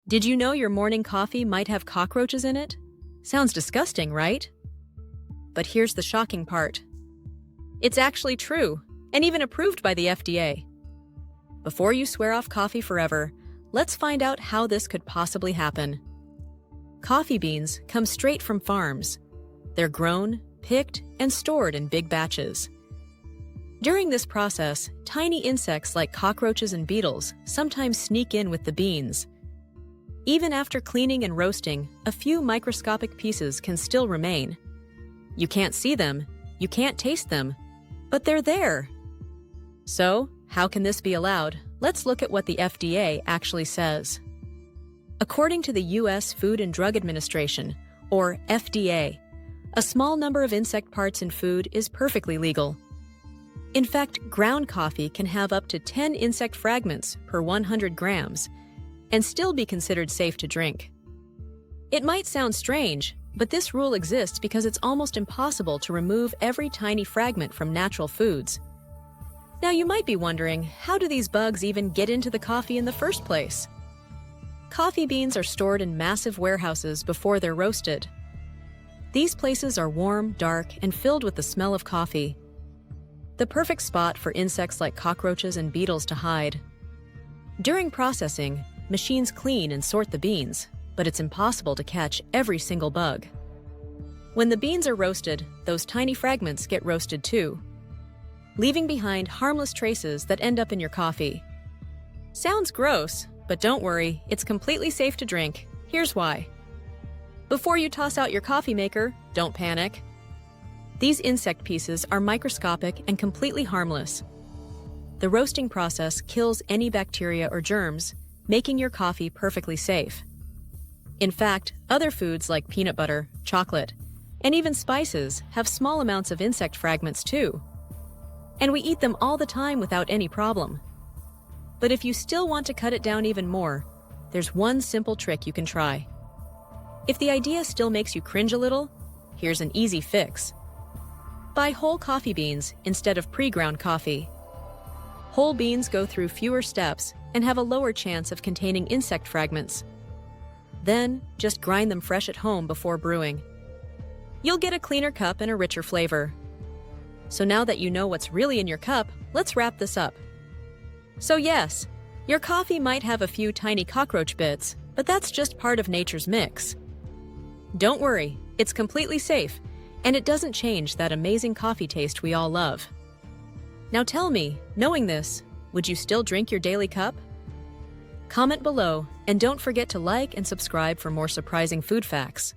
Did you know your morning coffee might have cockroaches in it? Sounds disgusting, right? But here's the shocking part. It's actually true, and even approved by the FDA. Before you swear off coffee forever, let's find out how this could possibly happen. Coffee beans come straight from farms. They're grown, picked, and stored in big batches. During this process, tiny insects like cockroaches and beetles sometimes sneak in with the beans. Even after cleaning and roasting, a few microscopic pieces can still remain. You can't see them, you can't taste them, but they're there. So, how can this be allowed? Let's look at what the FDA actually says. According to the U.S. Food and Drug Administration, or FDA, a small number of insect parts in food is perfectly legal. In fact, ground coffee can have up to 10 insect fragments per 100 grams and still be considered safe to drink. It might sound strange, but this rule exists because it's almost impossible to remove every tiny fragment from natural foods. Now you might be wondering, how do these bugs even get into the coffee in the first place? Coffee beans are stored in massive warehouses before they're roasted. These places are warm, dark, and filled with the smell of coffee. The perfect spot for insects like cockroaches and beetles to hide. During processing, machines clean and sort the beans, but it's impossible to catch every single bug. When the beans are roasted, those tiny fragments get roasted too, leaving behind harmless traces that end up in your coffee. Sounds gross, but don't worry, it's completely safe to drink. Here's why. Before you toss out your coffee maker, don't panic. These insect pieces are microscopic and completely harmless. The roasting process kills any bacteria or germs, making your coffee perfectly safe. In fact, other foods like peanut butter, chocolate, and even spices have small amounts of insect fragments too. And we eat them all the time without any problem. But if you still want to cut it down even more, there's one simple trick you can try. If the idea still makes you cringe a little, here's an easy fix. Buy whole coffee beans instead of pre-ground coffee. Whole beans go through fewer steps and have a lower chance of containing insect fragments. Then, just grind them fresh at home before brewing. You'll get a cleaner cup and a richer flavor. So now that you know what's really in your cup, let's wrap this up. So yes, your coffee might have a few tiny cockroach bits, but that's just part of nature's mix. Don't worry, it's completely safe, and it doesn't change that amazing coffee taste we all love. Now tell me, knowing this, would you still drink your daily cup? Comment below, and don't forget to like and subscribe for more surprising food facts.